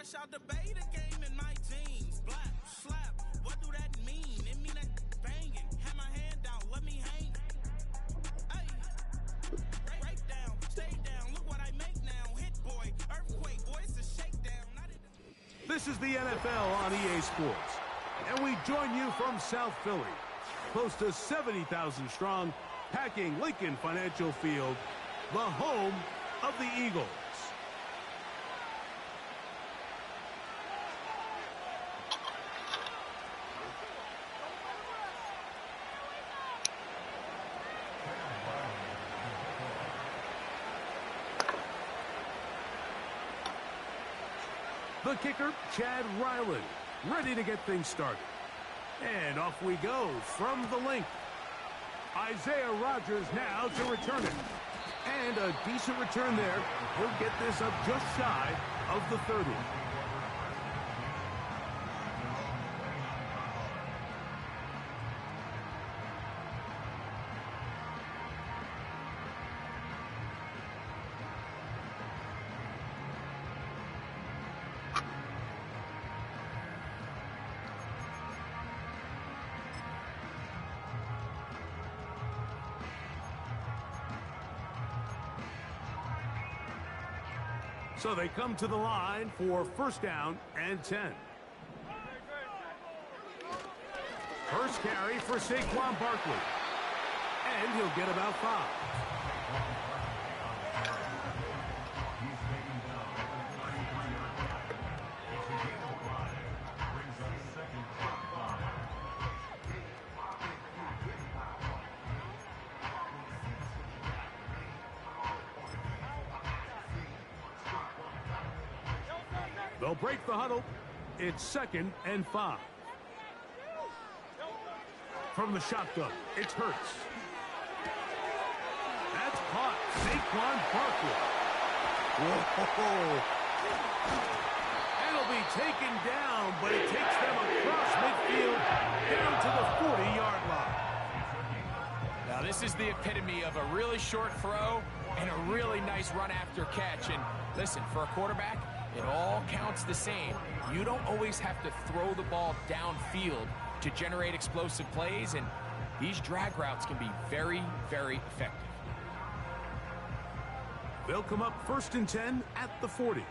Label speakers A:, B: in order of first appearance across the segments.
A: fresh out the beta game in my jeans. Black, slap, what do that mean? It mean that banging. Have my hand down, let me hang. Hey, break down, stay down, look what I make now. Hit boy, earthquake, boy, it's a shakedown.
B: This is the NFL on EA Sports, and we join you from South Philly, close to 70,000 strong, packing Lincoln Financial Field, the home of the Eagles. The kicker, Chad Ryland, ready to get things started. And off we go from the length. Isaiah Rodgers now to return it. And a decent return there. He'll get this up just shy of the 30. So they come to the line for first down and 10. First carry for Saquon Barkley. And he'll get about 5. They'll break the huddle. It's 2nd and 5. From the shotgun, it's Hurts. That's caught. Saquon Barkley. Whoa. It'll be taken down, but it takes them across midfield down to the 40-yard line.
C: Now, this is the epitome of a really short throw and a really nice run after catch. And listen, for a quarterback, it all counts the same. You don't always have to throw the ball downfield to generate explosive plays, and these drag routes can be very, very effective.
B: They'll come up 1st and 10 at the 40.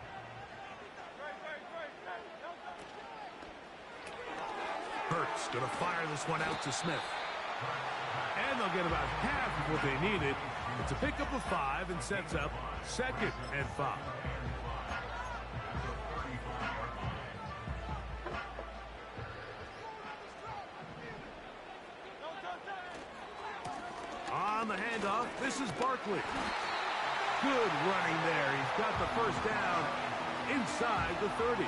B: Hurts going to fire this one out to Smith. And they'll get about half of what they needed. It's a pickup of 5 and sets up 2nd and 5. On the handoff, this is Barkley. Good running there. He's got the first down inside the 30.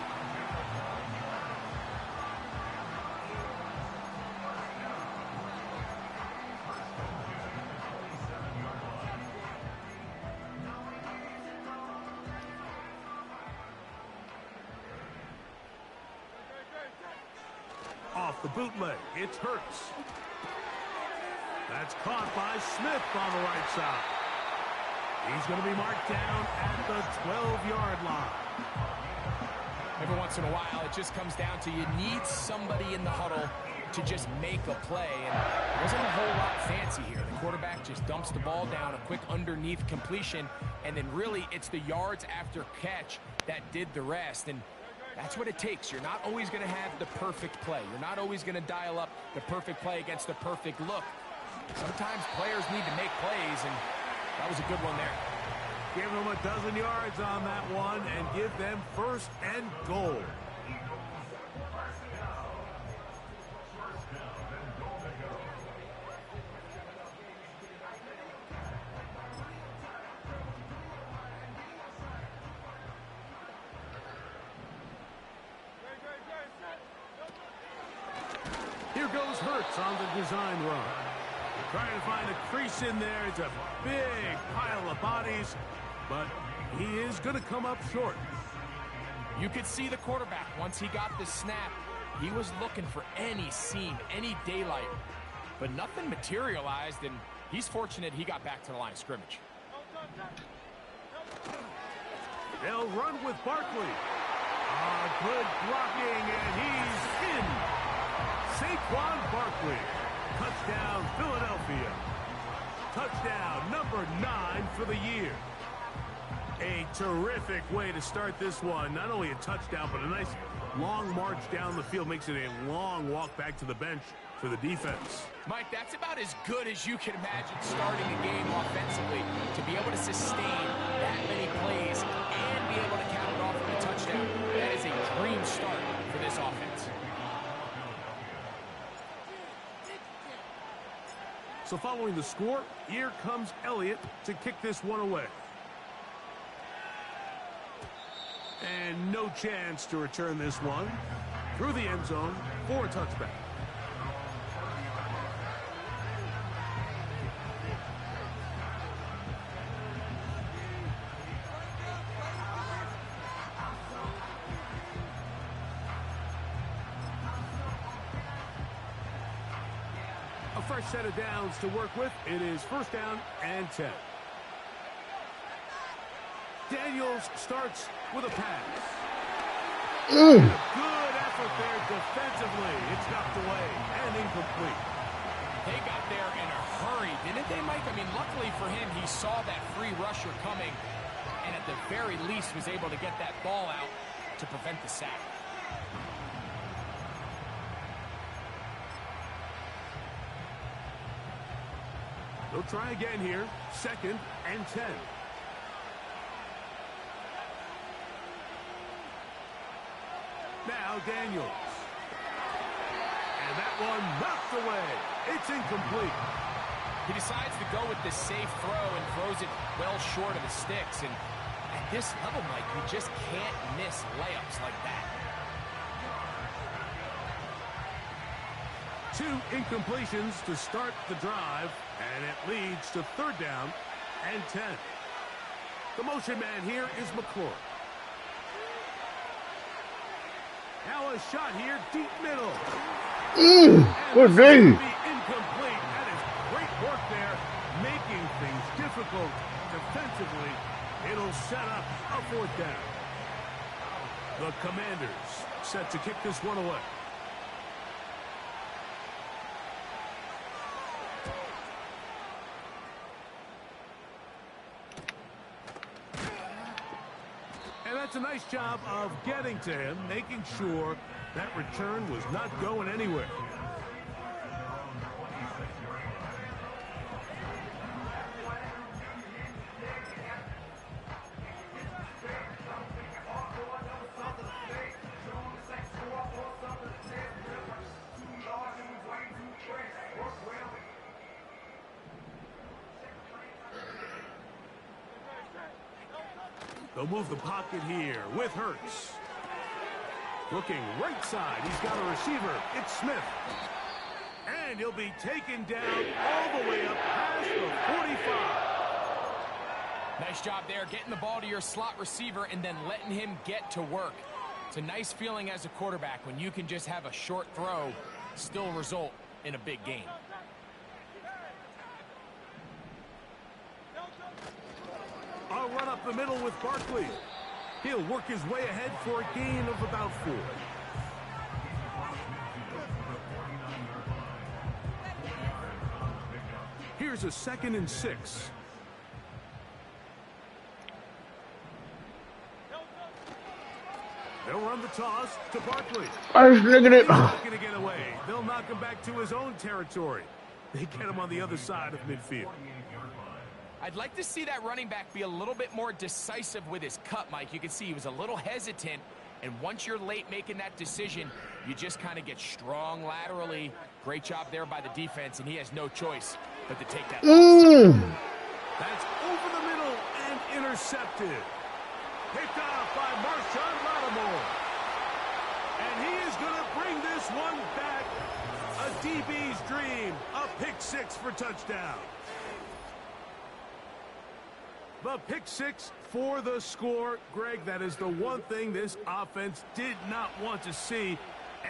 B: Off the bootleg, it's Hurts. That's caught by Smith on the right side. He's going to be marked down at the 12-yard line.
C: Every once in a while, it just comes down to you need somebody in the huddle to just make a play. And it wasn't a whole lot fancy here. The quarterback just dumps the ball down, a quick underneath completion, and then really it's the yards after catch that did the rest. And that's what it takes. You're not always going to have the perfect play. You're not always going to dial up the perfect play against the perfect look. Sometimes players need to make plays, and that was a good one there.
B: Give them a dozen yards on that one and give them 1st and goal. Here goes Hurts on the design run. Trying to find a crease in there. It's a big pile of bodies, but he is going to come up short.
C: You could see the quarterback, once he got the snap, he was looking for any seam, any daylight, but nothing materialized, and he's fortunate he got back to the line of scrimmage.
B: They'll run with Barkley. Good blocking, and he's in. Saquon Barkley. Touchdown, Philadelphia. Touchdown number 9 for the year. A terrific way to start this one. Not only a touchdown, but a nice long march down the field. Makes it a long walk back to the bench for the defense.
C: Mike, that's about as good as you can imagine starting a game offensively. To be able to sustain that many plays and be able to count it off with a touchdown. That is a dream start for this offense.
B: So following the score, here comes Elliott to kick this one away. And no chance to return this one through the end zone for a touchback. A fresh set of downs to work with. It is first down and 10. Daniels starts with a pass. A good effort there defensively. It's knocked away and incomplete.
C: They got there in a hurry, didn't they, Mike? I mean, luckily for him, he saw that free rusher coming and at the very least was able to get that ball out to prevent the sack.
B: They'll try again here. Second and 10. Now Daniels. And that one knocked away. It's incomplete.
C: He decides to go with the safe throw and throws it well short of the sticks. And at this level, Mike, you just can't miss layups like that.
B: 2 incompletions to start the drive, and it leads to third down and 10. The motion man here is McClure. Now a shot here, deep middle.
D: Good game.
B: Incomplete. That is great work there, making things difficult defensively. It'll set up a fourth down. The Commanders set to kick this one away. That's a nice job of getting to him, making sure that return was not going anywhere. They'll move the pocket here with Hurts. Looking right side. He's got a receiver. It's Smith. And he'll be taken down all the way up past the 45.
C: Nice job there, getting the ball to your slot receiver and then letting him get to work. It's a nice feeling as a quarterback when you can just have a short throw still result in a big game.
B: A run up the middle with Barkley. He'll work his way ahead for a gain of about 4. Here's a 2nd and 6. They'll run the toss to Barkley.
D: I was looking at
B: He's not going to get away. They'll knock him back to his own territory. They get him on the other side of midfield.
C: I'd like to see that running back be a little bit more decisive with his cut, Mike. You can see he was a little hesitant, and once you're late making that decision, you just kind of get strong laterally. Great job there by the defense, and he has no choice but to take that loss.
B: That's over the middle and intercepted. Picked off by Marshawn Lattimore. And he is going to bring this one back. A DB's dream. A pick 6 for touchdown. The pick 6 for the score. Greg, that is the one thing this offense did not want to see,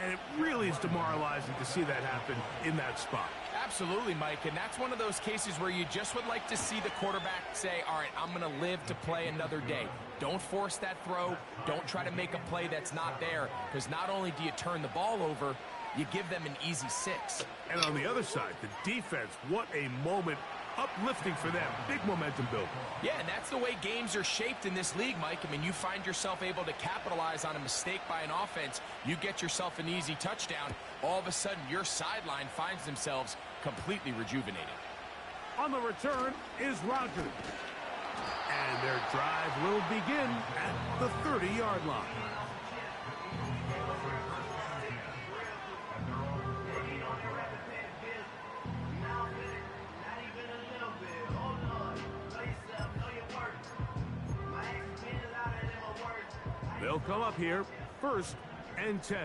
B: and it really is demoralizing to see that happen in that spot.
C: Absolutely, Mike, and that's one of those cases where you just would like to see the quarterback say, all right, I'm going to live to play another day. Don't force that throw. Don't try to make a play that's not there, because not only do you turn the ball over, you give them an easy 6.
B: And on the other side, the defense, what a moment. Uplifting for them. Big momentum build.
C: Yeah, and that's the way games are shaped in this league, Mike. I mean, you find yourself able to capitalize on a mistake by an offense. You get yourself an easy touchdown. All of a sudden, your sideline finds themselves completely rejuvenated.
B: On the return is Rodgers. And their drive will begin at the 30-yard line. They'll come up here, 1st and 10.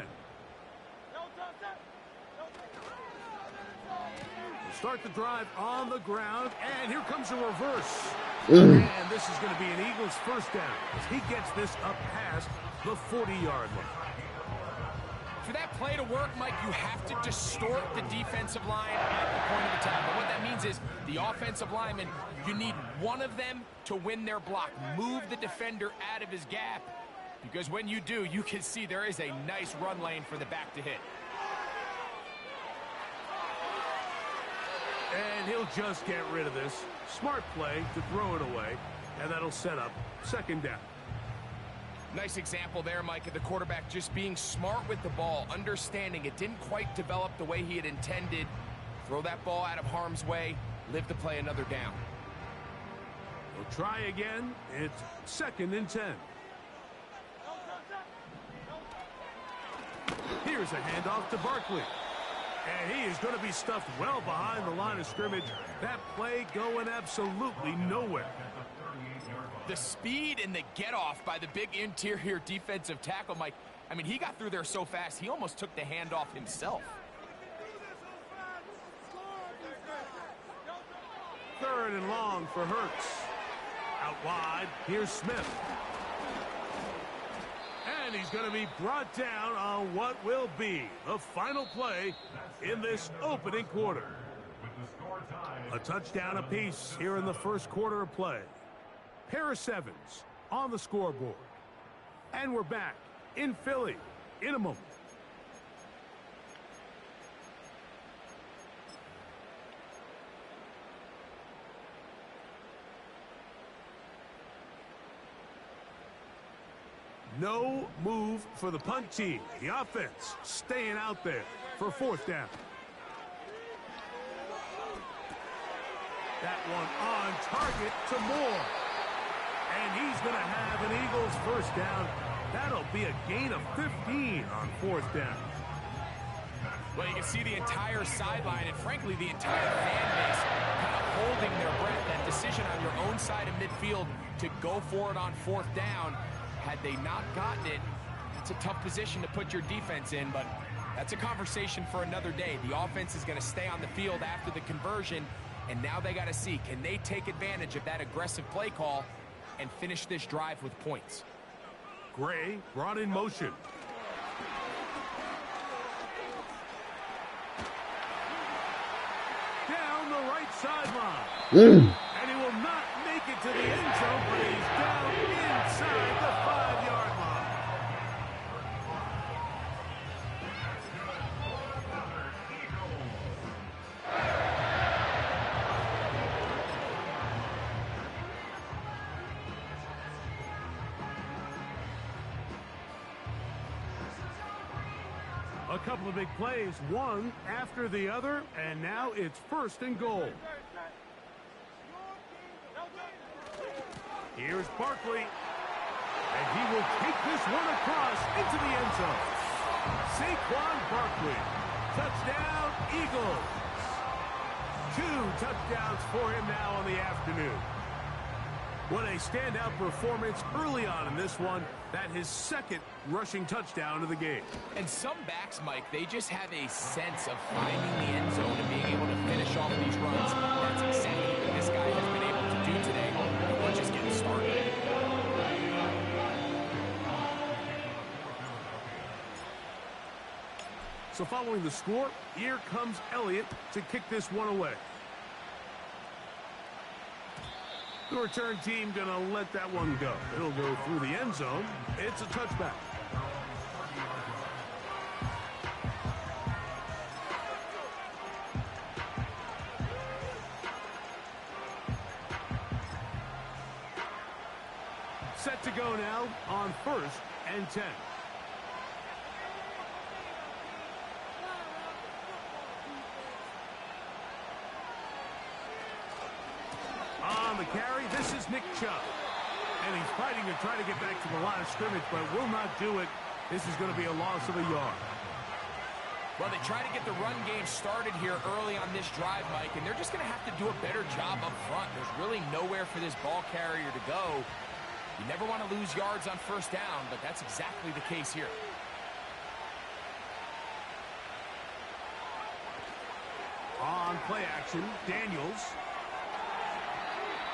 B: We'll start the drive on the ground, and here comes a reverse. And this is going to be an Eagles 1st down as he gets this up past the 40-yard line.
C: For that play to work, Mike, you have to distort the defensive line at the point of attack. But what that means is the offensive lineman, you need one of them to win their block. Move the defender out of his gap. Because when you do, you can see there is a nice run lane for the back to hit.
B: And he'll just get rid of this. Smart play to throw it away, and that'll set up 2nd down.
C: Nice example there, Mike, of the quarterback just being smart with the ball, understanding it didn't quite develop the way he had intended. Throw that ball out of harm's way, live to play another down.
B: We'll try again. It's 2nd and 10. Here's a handoff to Barkley. And he is going to be stuffed well behind the line of scrimmage. That play going absolutely nowhere.
C: The speed and the get-off by the big interior defensive tackle, Mike. I mean, he got through there so fast, he almost took the handoff himself.
B: 3rd and long for Hurts. Out wide, here's Smith. And he's going to be brought down on what will be the final play in this opening quarter. A touchdown apiece here in the 1st quarter of play. Pair of 7s on the scoreboard. And we're back in Philly in a moment. No move for the punt team. The offense staying out there for 4th down. That one on target to Moore. And he's going to have an Eagles 1st down. That'll be a gain of 15 on 4th down.
C: Well, you can see the entire sideline and, frankly, the entire fan base kind of holding their breath. That decision on your own side of midfield to go for it on 4th down. Had they not gotten it, that's a tough position to put your defense in, but that's a conversation for another day. The offense is going to stay on the field after the conversion, and now they got to see, can they take advantage of that aggressive play call and finish this drive with points?
B: Gray brought in motion. Down the right sideline. And he will not make it to the end zone, but he's down inside the 5-yard line. A couple of big plays, one after the other, and now it's 1st and goal. Here's Barkley, and he will take this one across into the end zone. Saquon Barkley, touchdown Eagles. 2 touchdowns for him now on the afternoon. What a standout performance early on in this one. That his 2nd rushing touchdown of the game.
C: And some backs, Mike, they just have a sense of finding the end zone and being able to finish off these runs. That's exactly what this guy has been able to do today. We're just getting started.
B: So following the score, here comes Elliott to kick this one away. The return team going to let that one go. It'll go through the end zone. It's a touchback. Set to go now on 1st and 10. On the carry, this is Nick Chubb. And he's fighting to try to get back to the line of scrimmage, but will not do it. This is going to be a loss of a yard.
C: Well, they try to get the run game started here early on this drive, Mike, and they're just going to have to do a better job up front. There's really nowhere for this ball carrier to go. You never want to lose yards on 1st down, but that's exactly the case here.
B: On play action, Daniels.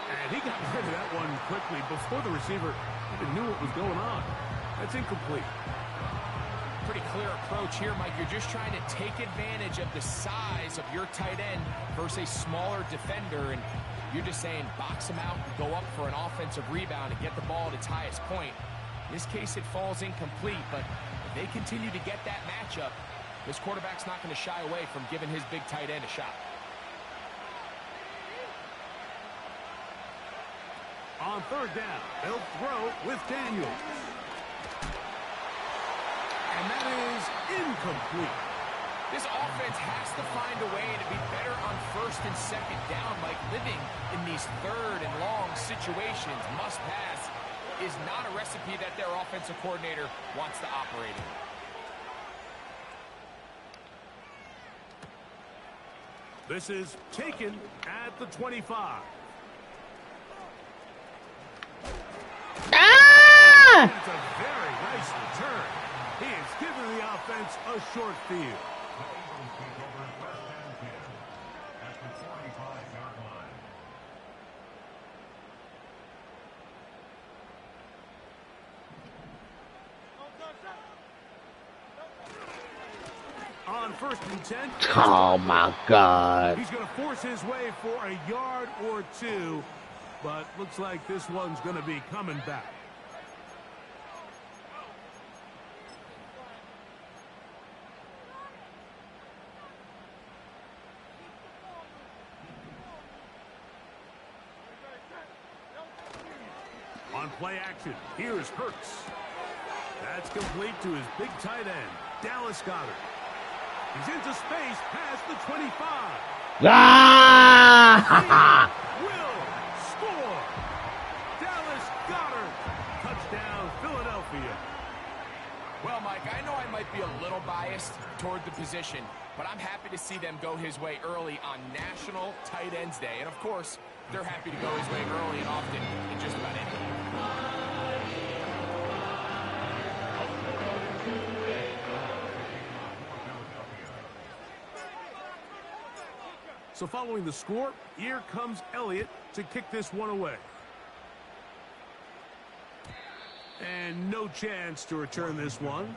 B: And he got rid of that one quickly before the receiver even knew what was going on. That's incomplete.
C: Pretty clear approach here, Mike. You're just trying to take advantage of the size of your tight end versus a smaller defender, and you're just saying box him out, go up for an offensive rebound, and get the ball at its highest point. In this case, it falls incomplete, but if they continue to get that matchup, this quarterback's not going to shy away from giving his big tight end a shot.
B: On 3rd down, they'll throw with Daniels. And that is incomplete.
C: This offense has to find a way to be better on 1st and 2nd down, like living in these 3rd and long situations. Must pass is not a recipe that their offensive coordinator wants to operate in.
B: This is taken at the 25. It's a very nice return. He is giving the offense a short field. On 1st and 10.
D: Oh, my God.
B: He's going to force his way for a yard or 2, but looks like this one's going to be coming back. On play action, here's Hurts. That's complete to his big tight end, Dallas Goedert. He's into space past the 25.
D: Ah!
B: Will score. Dallas Goedert. Touchdown, Philadelphia.
C: Well, Mike, I know I might be a little biased toward the position, but I'm happy to see them go his way early on National Tight Ends Day. And, of course, they're happy to go his way early and often in just about any game.
B: So following the score, here comes Elliott to kick this one away. And no chance to return this one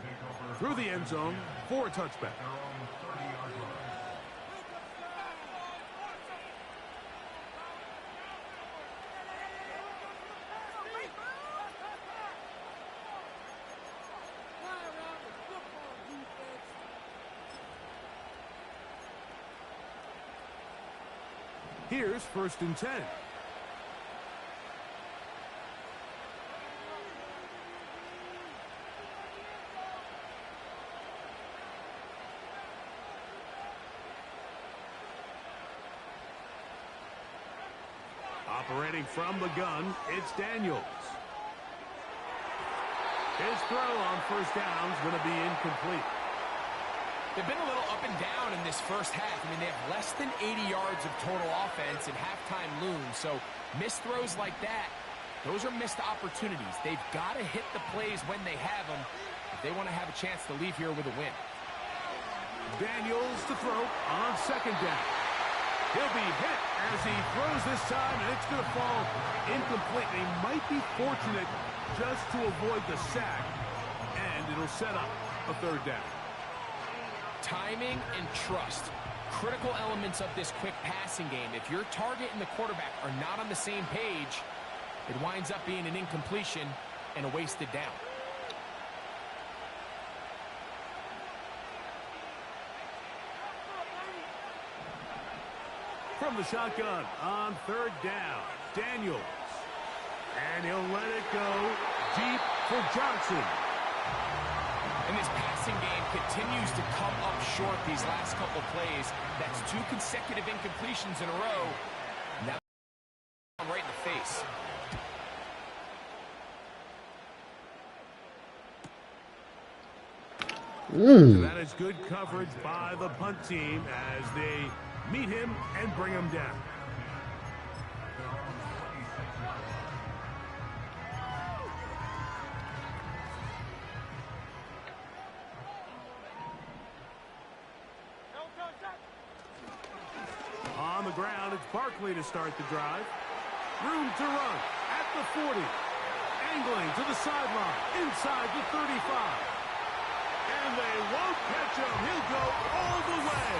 B: through the end zone for a touchback. Here's 1st and 10. Operating from the gun, it's Daniels. His throw on 1st down is going to be incomplete.
C: They've been a little up and down in this 1st half. I mean, they have less than 80 yards of total offense and halftime looms. So missed throws like that, those are missed opportunities. They've got to hit the plays when they have them if they want to have a chance to leave here with a win.
B: Daniels to throw on 2nd down. He'll be hit as he throws this time, and it's going to fall incomplete. They might be fortunate just to avoid the sack, and it'll set up a 3rd down.
C: Timing and trust. Critical elements of this quick passing game. If your target and the quarterback are not on the same page, it winds up being an incompletion and a wasted down.
B: From the shotgun on third down, Daniels. And he'll let it go deep for Johnson.
C: And this passing game continues to come up short these last couple plays. That's 2 consecutive incompletions in a row. Now right in the face.
B: That is good coverage by the punt team as they meet him and bring him down. On the ground, it's Barkley to start the drive. Room to run at the 40. Angling to the sideline, inside the 35. And they won't catch him. He'll go all the way.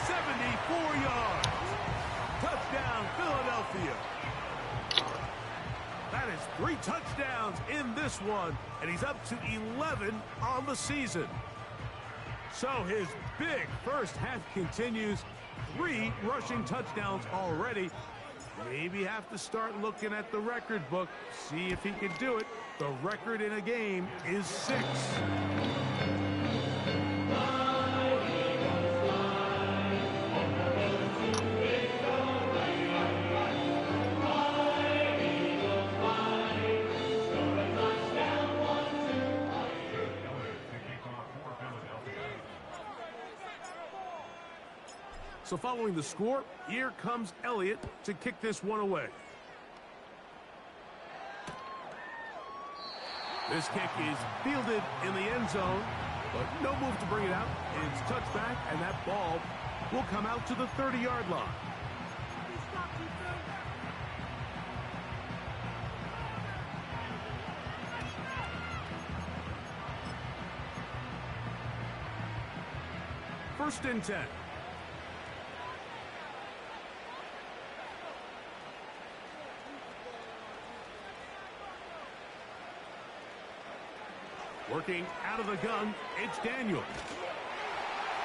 B: 74 yards. Touchdown, Philadelphia. That is 3 touchdowns in this one, and he's up to 11 on the season. So his big first half continues. 3 rushing touchdowns already. Maybe have to start looking at the record book, see if he can do it. The record in a game is 6. So following the score, here comes Elliott to kick this one away. This kick is fielded in the end zone, but no move to bring it out. It's touchback, and that ball will come out to the 30-yard line. First and 10. Working out of the gun, it's Daniels.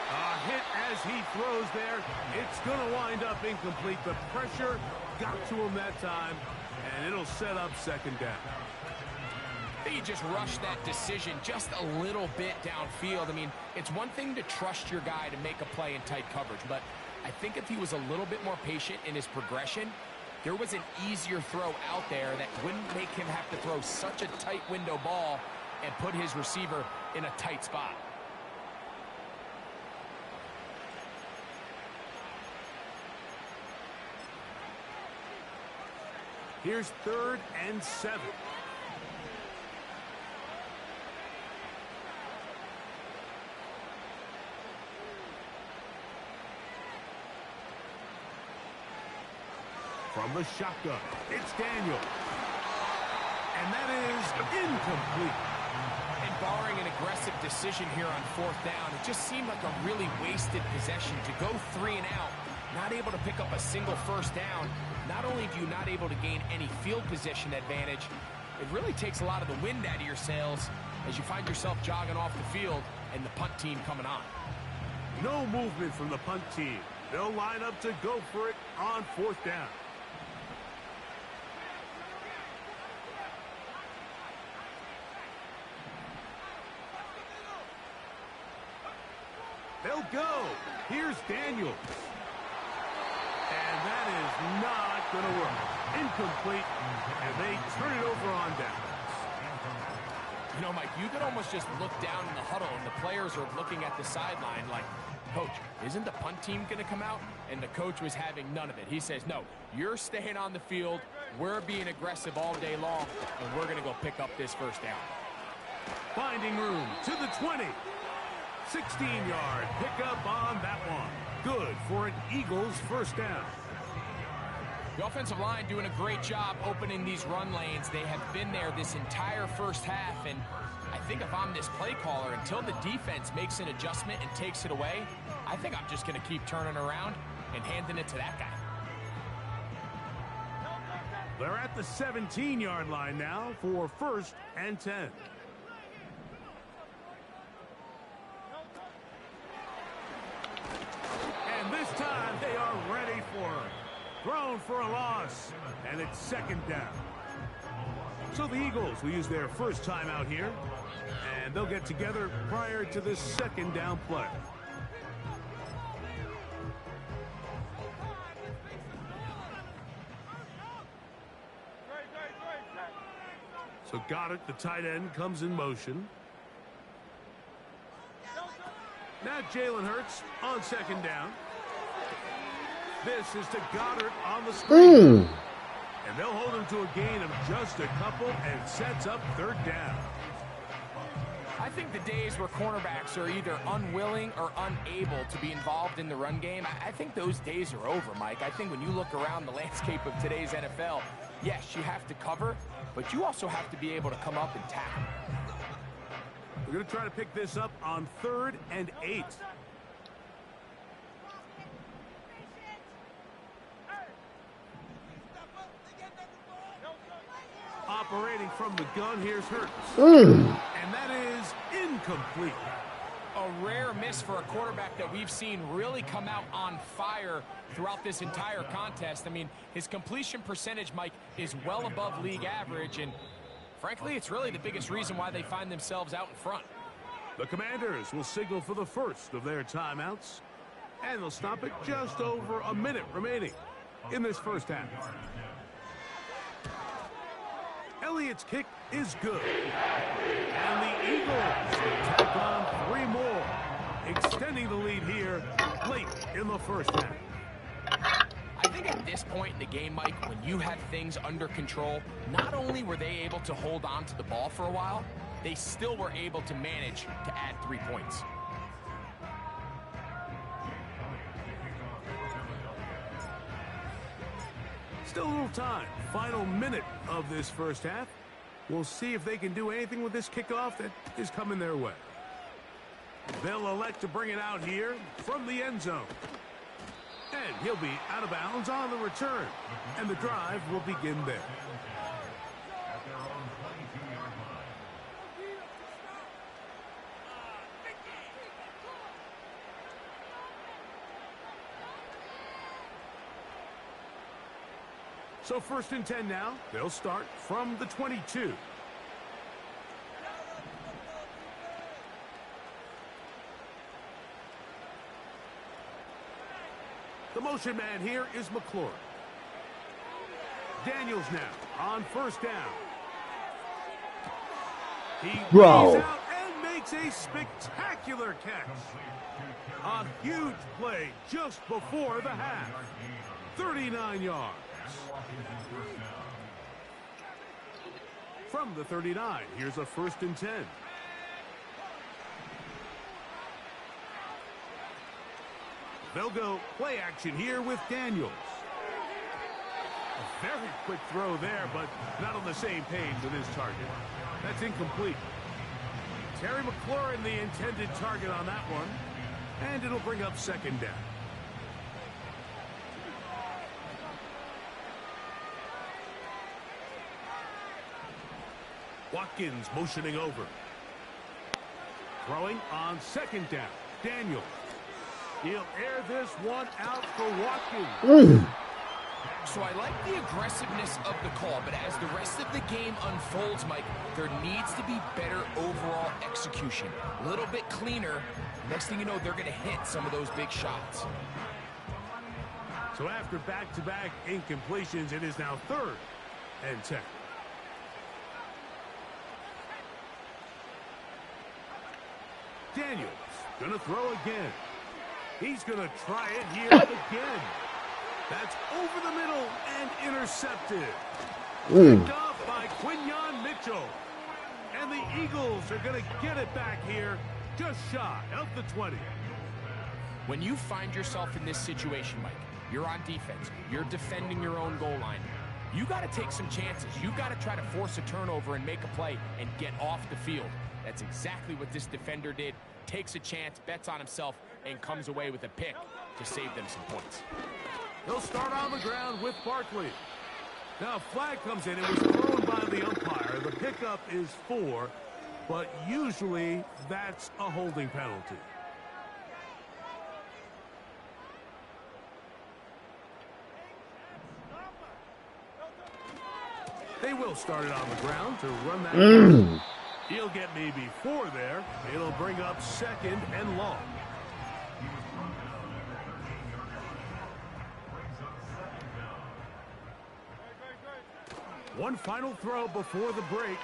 B: A hit as he throws there. It's going to wind up incomplete. The pressure got to him that time, and it'll set up second down.
C: He just rushed that decision just a little bit downfield. I mean, it's one thing to trust your guy to make a play in tight coverage, but I think if he was a little bit more patient in his progression, there was an easier throw out there that wouldn't make him have to throw such a tight window ball and put his receiver in a tight spot.
B: Here's 3rd and 7. From the shotgun, it's Daniel. And that is incomplete.
C: And barring an aggressive decision here on 4th down, it just seemed like a really wasted possession to go 3 and out, not able to pick up a single first down. Not only do you not able to gain any field position advantage, it really takes a lot of the wind out of your sails as you find yourself jogging off the field and the punt team coming on.
B: No movement from the punt team. They'll line up to go for it on 4th down. They'll go. Here's Daniels. And that is not going to work. Incomplete, and they turn it over on down.
C: You know, Mike, you could almost just look down in the huddle, and the players are looking at the sideline like, Coach, isn't the punt team going to come out? And the coach was having none of it. He says, no, you're staying on the field. We're being aggressive all day long, and we're going to go pick up this first down.
B: Finding room to the 20. 16-yard pickup on that one. Good for an Eagles first down.
C: The offensive line doing a great job opening these run lanes. They have been there this entire first half, and I think if I'm this play caller, until the defense makes an adjustment and takes it away, I think I'm just going to keep turning around and handing it to that guy.
B: They're at the 17-yard line now for 1st and 10. And this time they are ready for it. Thrown for a loss, and it's 2nd down. So the Eagles will use their first time out here, and they'll get together prior to this 2nd down play. So Goddard, the tight end, comes in motion. Now Jalen Hurts on 2nd down. This is to Goddard on the screen. And they'll hold him to a gain of just a couple and sets up 3rd down.
C: I think the days where cornerbacks are either unwilling or unable to be involved in the run game, I think those days are over, Mike. I think when you look around the landscape of today's NFL, yes, you have to cover, but you also have to be able to come up and tackle.
B: We're going to try to pick this up on 3rd and 8. Operating from the gun, here's Hurts. And that is incomplete.
C: A rare miss for a quarterback that we've seen really come out on fire throughout this entire contest. I mean, his completion percentage, Mike, is well above league average, and frankly, it's really the biggest reason why they find themselves out in front.
B: The Commanders will signal for the first of their timeouts, and they'll stop it just over a minute remaining in this first half. Elliott's kick is good. And the Eagles tack on 3 more, extending the lead here late in the first half.
C: I think at this point in the game, Mike, when you have things under control, not only were they able to hold on to the ball for a while, they still were able to manage to add 3 points.
B: Still a little time. Final minute of this first half. We'll see if they can do anything with this kickoff that is coming their way. They'll elect to bring it out here from the end zone. And he'll be out of bounds on the return. And the drive will begin there. So 1st and 10 now. They'll start from the 22. The motion man here is McClure. Daniels now on 1st down. He lays out and makes a spectacular catch. A huge play just before the half. 39 yards. From the 39, here's a 1st and 10. They'll go play action here with Daniels. A very quick throw there, but not on the same page with his target. That's incomplete. Terry McLaurin, the intended target on that one, and it'll bring up 2nd down. Watkins motioning over. Throwing on 2nd down. Daniels. He'll air this one out for Watkins.
C: So I like the aggressiveness of the call, but as the rest of the game unfolds, Mike, there needs to be better overall execution. A little bit cleaner. Next thing you know, they're going to hit some of those big shots.
B: So after back-to-back incompletions, it is now 3rd and 10. Daniels going to throw again. He's going to try it here again. That's over the middle and intercepted. Picked off by Quinyon Mitchell. And the Eagles are going to get it back here just shy of the 20.
C: When you find yourself in this situation, Mike, You're on defense. You're defending your own goal line. You got to take some chances. You got to try to force a turnover and make a play and get off the field. That's exactly what this defender did. Takes a chance, bets on himself, and comes away with a pick to save them some points.
B: They'll start on the ground with Barkley. Now a flag comes in. It was thrown by the umpire. The pickup is 4, but usually that's a holding penalty. They will start it on the ground to run that. He'll get maybe 4 there. It'll bring up 2nd and long. One final throw before the break.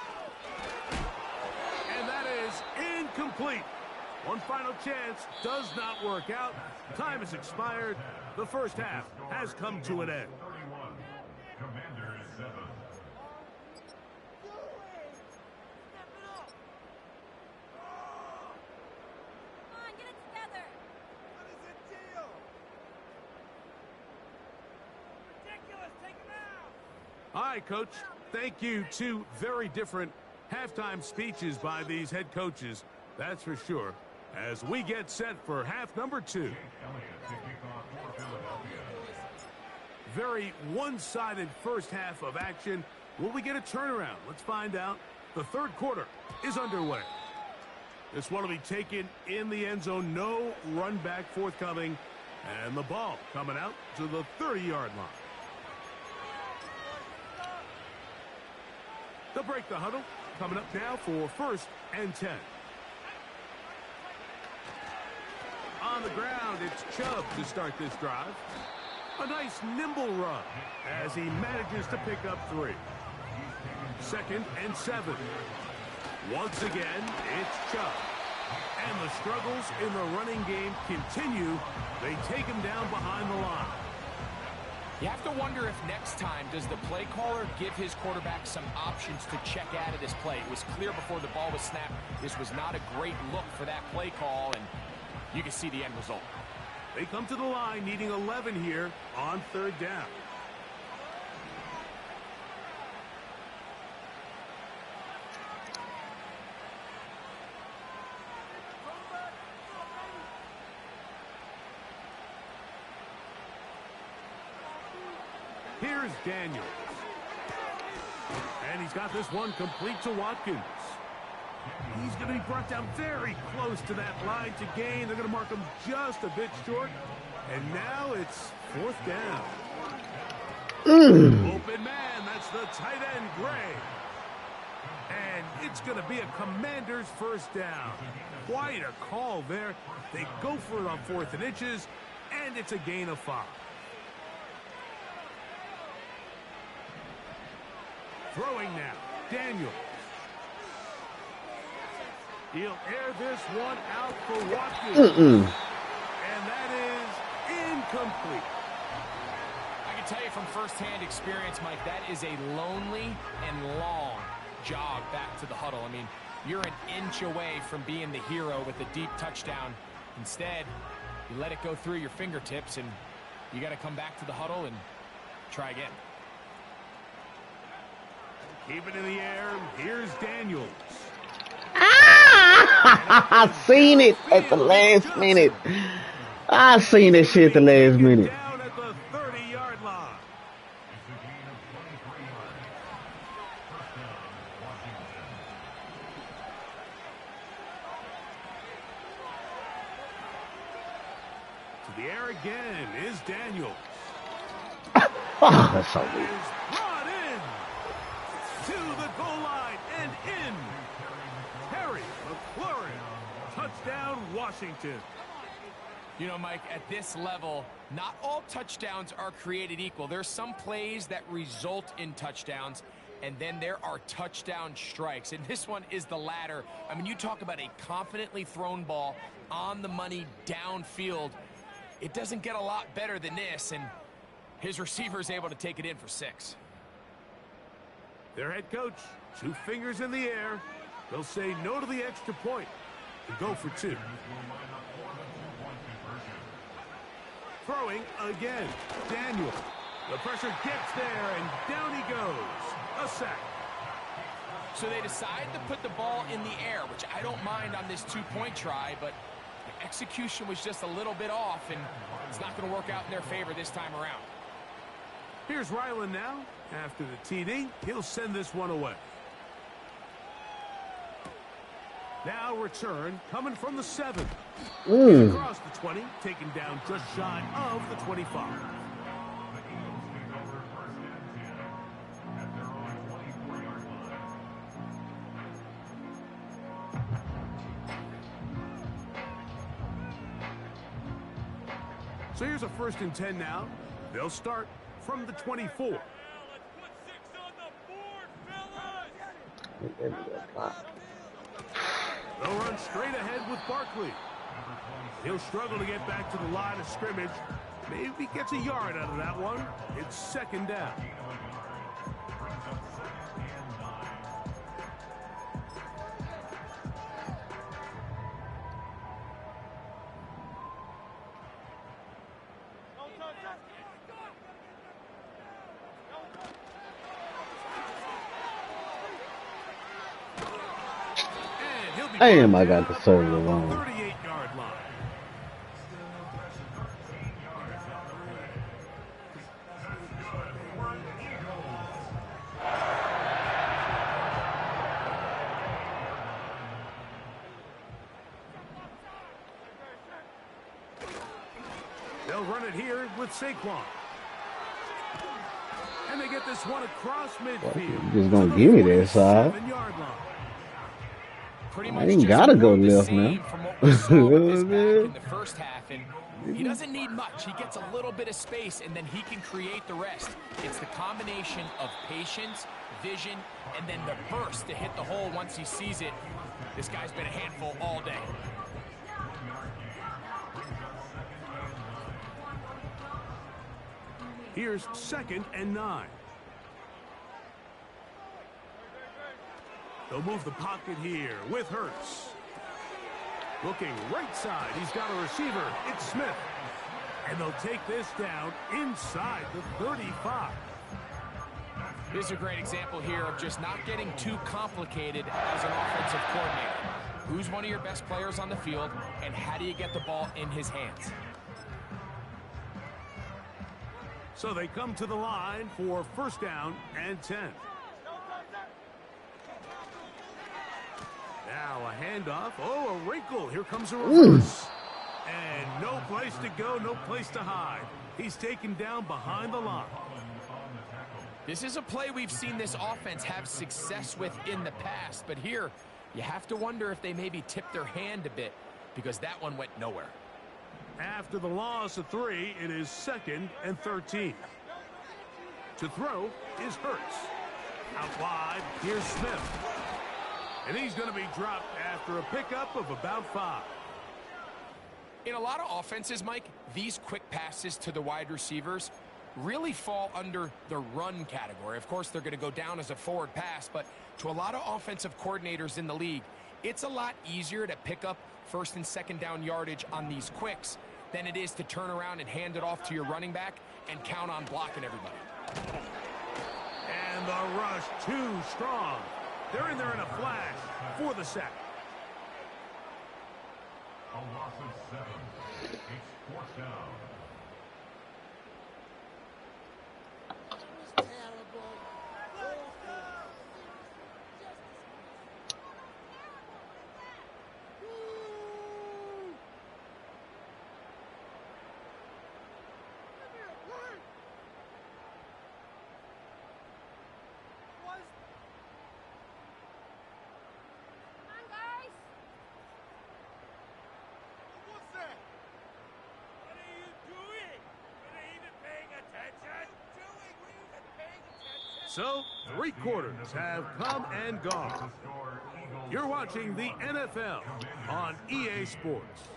B: And that is incomplete. One final chance does not work out. Time has expired. The first half has come to an end. All right, Coach. Thank you. 2 very different halftime speeches by these head coaches. That's for sure. As we get set for half number 2. Very one-sided first half of action. Will we get a turnaround? Let's find out. The third quarter is underway. This one will be taken in the end zone. No run back forthcoming. And the ball coming out to the 30-yard line. They'll break the huddle. Coming up now for 1st and 10. On the ground, it's Chubb to start this drive. A nice nimble run as he manages to pick up 3. 2nd and 7. Once again, it's Chubb. And the struggles in the running game continue. They take him down behind the line.
C: You have to wonder if next time, does the play caller give his quarterback some options to check out of this play? It was clear before the ball was snapped. This was not a great look for that play call, and you can see the end result.
B: They come to the line needing 11 here on 3rd down. Here's Daniels. And he's got this one complete to Watkins. He's going to be brought down very close to that line to gain. They're going to mark him just a bit short. And now it's 4th down. Open man, that's the tight end, Gray. And it's going to be a Commander's first down. Quite a call there. They go for it on 4th and inches, and it's a gain of 5. Throwing now, Daniels. He'll air this one out for Watkins. And that is incomplete.
C: I can tell you from firsthand experience, Mike, that is a lonely and long jog back to the huddle. I mean, you're an inch away from being the hero with a deep touchdown. Instead, you let it go through your fingertips, and you got to come back to the huddle and try again.
B: Keep it in the air. Here's Daniels.
D: I seen it at the last minute. I seen that shit at the last minute.
B: Down at the 30-yard line. To the air again is Daniels.
D: Oh, that's so weird.
B: Is brought in to the goal line and in. Harry McLaurin, touchdown Washington.
C: You know, Mike, at this level, not all touchdowns are created equal. There's some plays that result in touchdowns, and then there are touchdown strikes. And this one is the latter. I mean, you talk about a confidently thrown ball on the money downfield. It doesn't get a lot better than this, and his receiver is able to take it in for 6.
B: Their head coach, 2 fingers in the air. They'll say no to the extra point and go for 2. Throwing again. Daniel. The pressure gets there, and down he goes. A sack.
C: So they decide to put the ball in the air, which I don't mind on this two-point try, but the execution was just a little bit off, and it's not going to work out in their favor this time around.
B: Here's Ryland now. After the TD, he'll send this one away. Now return, coming from the 7. Across the 20, taken down just shy of the 25. So here's a 1st and 10 now. They'll start from the 24. They'll run straight ahead with Barkley. He'll struggle to get back to the line of scrimmage. Maybe gets a yard out of that one. It's 2nd down.
D: Damn, I got the server wrong.
B: 38-yard line. They'll run it here with Saquon. And they get this one across midfield.
D: You're just gonna give me that side. I ain't gotta go left now.
C: In the first half, and he doesn't need much. He gets a little bit of space, and then he can create the rest. It's the combination of patience, vision, and then the burst to hit the hole once he sees it. This guy's been a handful all day.
B: Here's 2nd and 9. They'll move the pocket here with Hurts. Looking right side. He's got a receiver. It's Smith. And they'll take this down inside the 35.
C: This is a great example here of just not getting too complicated as an offensive coordinator. Who's one of your best players on the field, and how do you get the ball in his hands?
B: So they come to the line for 1st down and 10. Now a handoff. Oh, a wrinkle. Here comes a reverse. And no place to go, no place to hide. He's taken down behind the line.
C: This is a play we've seen this offense have success with in the past, but here you have to wonder if they maybe tipped their hand a bit, because that one went nowhere.
B: After the loss of 3, it is 2nd and 13. To throw is Hurts. Out wide, here's Smith. And he's going to be dropped after a pickup of about 5.
C: In a lot of offenses, Mike, these quick passes to the wide receivers really fall under the run category. Of course, they're going to go down as a forward pass, but to a lot of offensive coordinators in the league, it's a lot easier to pick up 1st and 2nd down yardage on these quicks than it is to turn around and hand it off to your running back and count on blocking everybody.
B: And the rush too strong. They're in there in a flash for the sack.
E: A loss of 7. It's 4th down.
B: So, 3 quarters have come and gone. You're watching the NFL on EA Sports.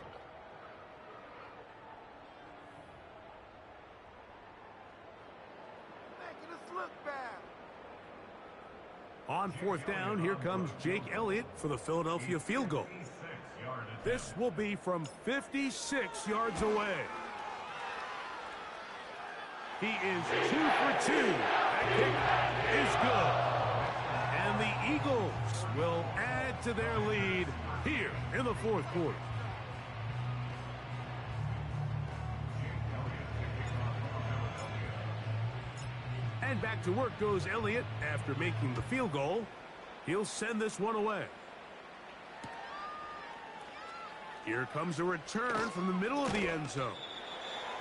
E: Making us look bad.
B: On 4th down, here comes Jake Elliott for the Philadelphia field goal. This will be from 56 yards away. He is 2 for 2. That kick is good. And the Eagles will add to their lead here in the fourth quarter. And back to work goes Elliott after making the field goal. He'll send this one away. Here comes a return from the middle of the end zone.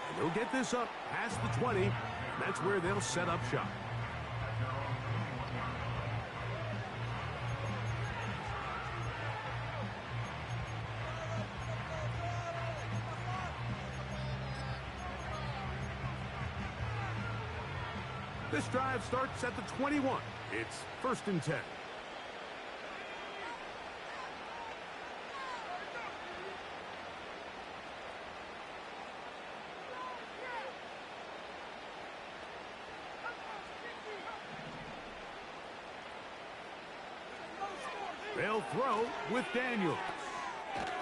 B: And they'll get this up past the 20. And that's where they'll set up shop. This drive starts at the 21. It's 1st and 10. They'll throw with Daniels.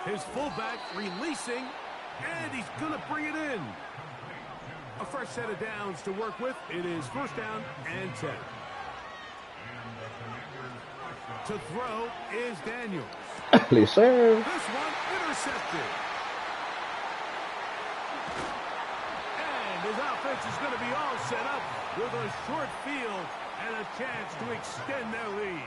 B: His fullback releasing, and he's going to bring it in. A fresh set of downs to work with. It is 1st down and 10. To throw is Daniels.
D: Please, sir.
B: This one intercepted. And his offense is going to be all set up with a short field and a chance to extend their lead.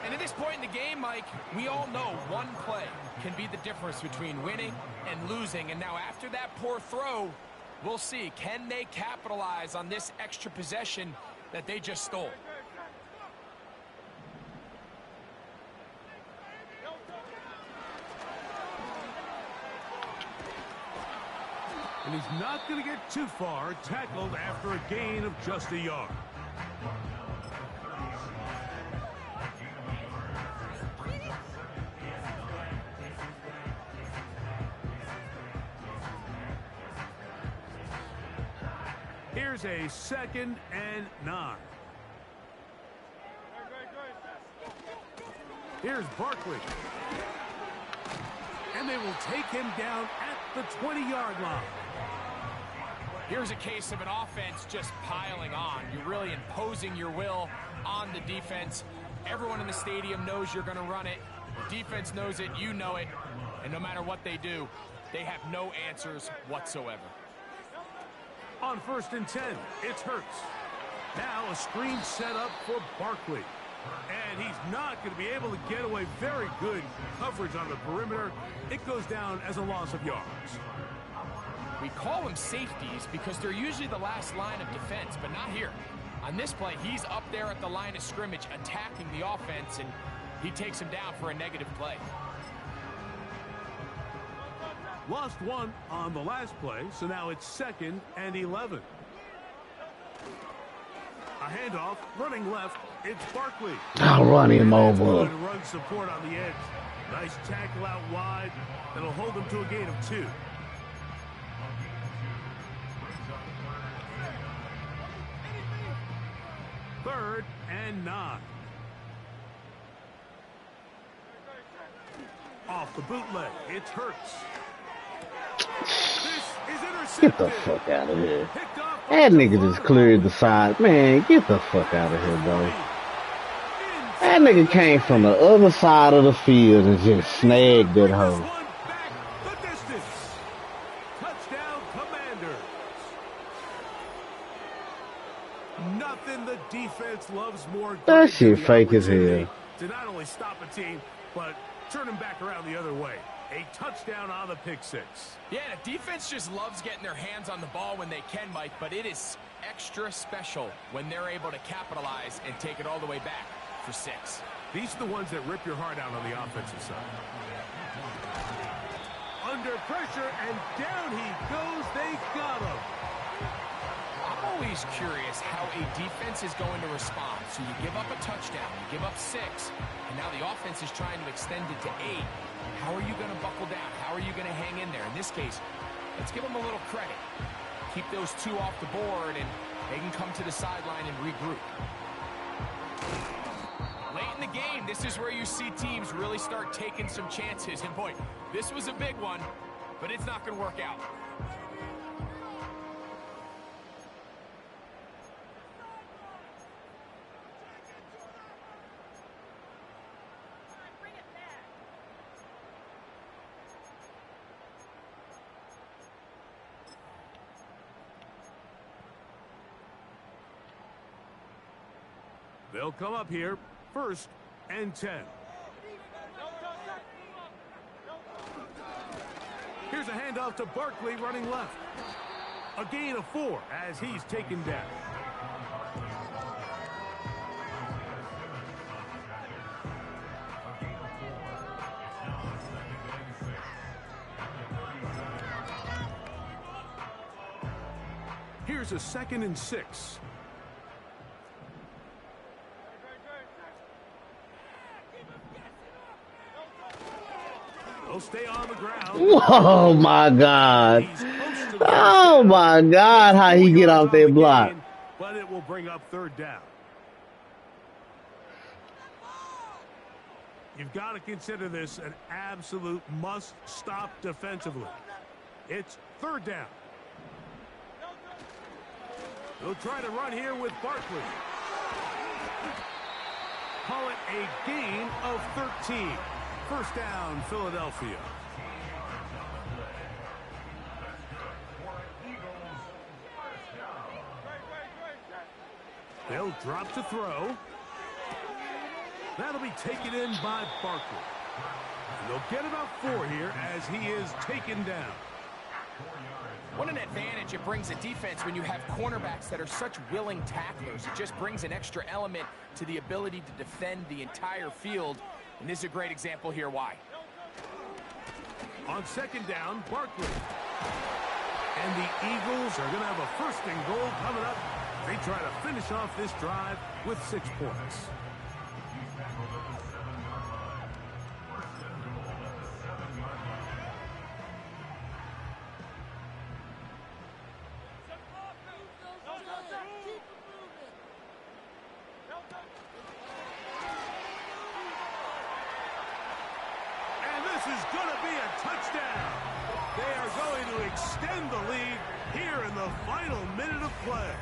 C: And at this point in the game, Mike, we all know one play can be the difference between winning and losing. And now after that poor throw, we'll see, can they capitalize on this extra possession that they just stole?
B: And he's not going to get too far, tackled after a gain of just a yard. Here's a 2nd and 9. Here's Barkley. And they will take him down at the 20-yard line.
C: Here's a case of an offense just piling on. You're really imposing your will on the defense. Everyone in the stadium knows you're going to run it. The defense knows it, you know it. And no matter what they do, they have no answers whatsoever.
B: On 1st and 10, it's Hurts. Now a screen set up for Barkley. And he's not going to be able to get away. Very good coverage on the perimeter. It goes down as a loss of yards.
C: We call them safeties because they're usually the last line of defense, but not here. On this play, he's up there at the line of scrimmage attacking the offense, and he takes him down for a negative play.
B: Lost one on the last play, so now it's 2nd and 11. A handoff, running left, it's Barkley.
D: I'll run him over.
B: Good run support on the edge. Nice tackle out wide. That'll hold him to a gain of 2. Third and 9. Off the bootleg, it's Hurts. This is intercepted.
D: Get the fuck out of here. That nigga just cleared the side. Man, get the fuck out of here, bro. That nigga came from the other side of the field and just snagged that hoe.
B: Touchdown, Commanders. Nothing the defense loves more.
D: That shit fake as hell.
B: To not only stop a team, but turn them back around the other way. A touchdown on the pick six.
C: Yeah, the defense just loves getting their hands on the ball when they can, Mike, but it is extra special when they're able to capitalize and take it all the way back for 6.
B: These are the ones that rip your heart out on the offensive side. Under pressure, and down he goes. They got him.
C: I'm always curious how a defense is going to respond. So you give up a touchdown, you give up 6, and now the offense is trying to extend it to 8. How are you going to buckle down? How are you going to hang in there? In this case, let's give them a little credit. Keep those 2 off the board, and they can come to the sideline and regroup. Late in the game, this is where you see teams really start taking some chances. And boy, this was a big one, but it's not going to work out.
B: They'll come up here, 1st and 10. Here's a handoff to Barkley running left. A gain of 4 as he's taken down. Here's a 2nd and 6. They'll stay on the ground.
D: Oh my God. Oh my God, how he get off that block.
B: But it will bring up 3rd down. You've got to consider this an absolute must-stop defensively. It's 3rd down. They'll try to run here with Barkley. Call it a gain of 13. 1st down, Philadelphia. They'll drop to throw. That'll be taken in by Barkley. And they'll get about 4 here as he is taken down.
C: What an advantage it brings a defense when you have cornerbacks that are such willing tacklers. It just brings an extra element to the ability to defend the entire field. And this is a great example here why.
B: On 2nd down, Barkley. And the Eagles are going to have a 1st and goal coming up. They try to finish off this drive with 6 points. This is going to be a touchdown. They are going to extend the lead here in the final minute of play.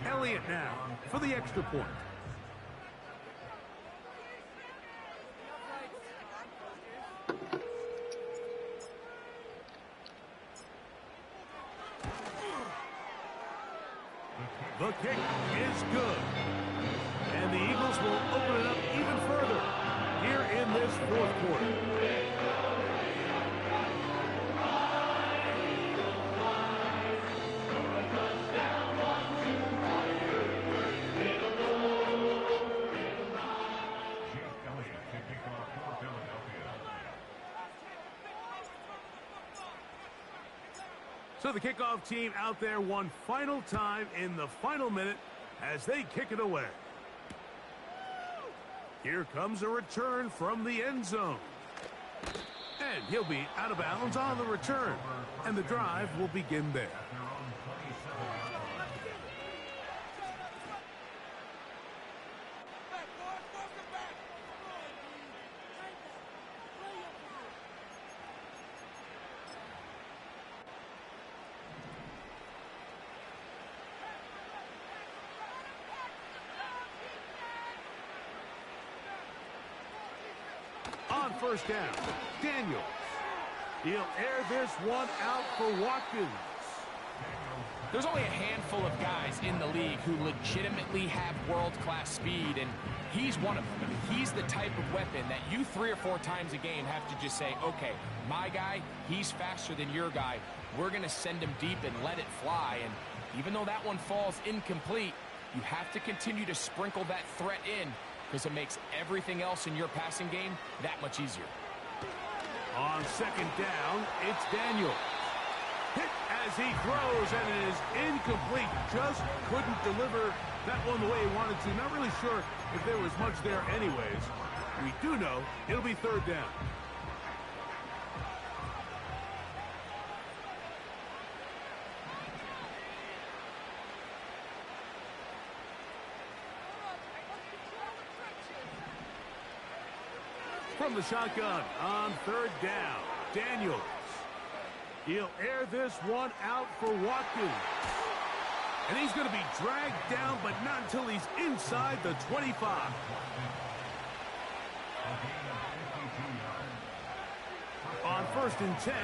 B: Elliott now for the extra point. The kick is good. And the Eagles will open it up even further here in this 4th quarter. So the kickoff team out there one final time in the final minute as they kick it away. Here comes a return from the end zone. And he'll be out of bounds on the return. And the drive will begin there. On 1st down, Daniels. He'll air this one out for Watkins.
C: There's only a handful of guys in the league who legitimately have world-class speed, and he's one of them. I mean, he's the type of weapon that you 3 or 4 times a game have to just say, okay, my guy, he's faster than your guy. We're going to send him deep and let it fly. And even though that one falls incomplete, you have to continue to sprinkle that threat in, because it makes everything else in your passing game that much easier.
B: On 2nd down, it's Daniels. Hit as he throws, and it is incomplete. Just couldn't deliver that one the way he wanted to. Not really sure if there was much there anyways. We do know it'll be 3rd down. From the shotgun on 3rd down, Daniels. He'll air this one out for Watkins. And he's going to be dragged down, but not until he's inside the 25. On 1st and 10,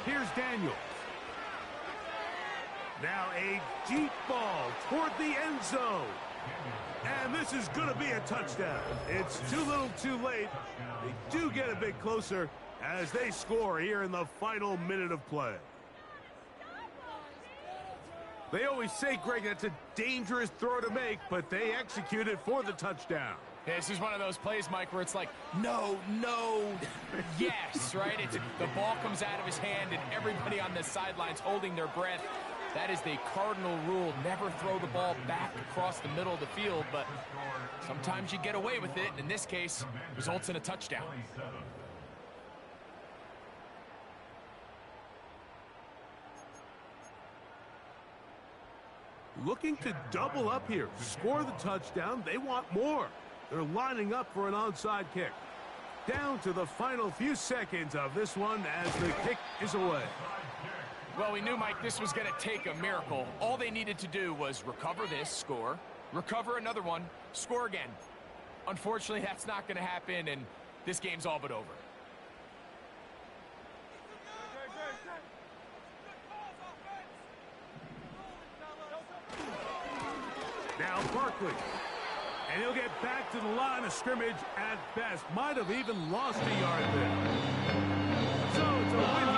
B: here's Daniels. Now a deep ball toward the end zone. And this is going to be a touchdown. It's too little too late. They do get a bit closer as they score here in the final minute of play. They always say, Greg, that's a dangerous throw to make, but they execute it for the touchdown.
C: This is one of those plays, Mike, where it's like, no, yes, right? The ball comes out of his hand, and everybody on the sidelines holding their breath. That is the cardinal rule. Never throw the ball back across the middle of the field, but sometimes you get away with it. In this case, results in a touchdown.
B: Looking to double up here. Score the touchdown. They want more. They're lining up for an onside kick. Down to the final few seconds of this one as the kick is away.
C: Well, we knew, Mike, this was going to take a miracle. All they needed to do was recover this, score, recover another one, score again. Unfortunately, that's not going to happen, and this game's all but over.
B: Now Barkley. And he'll get back to the line of scrimmage at best. Might have even lost a yard there. So it's a win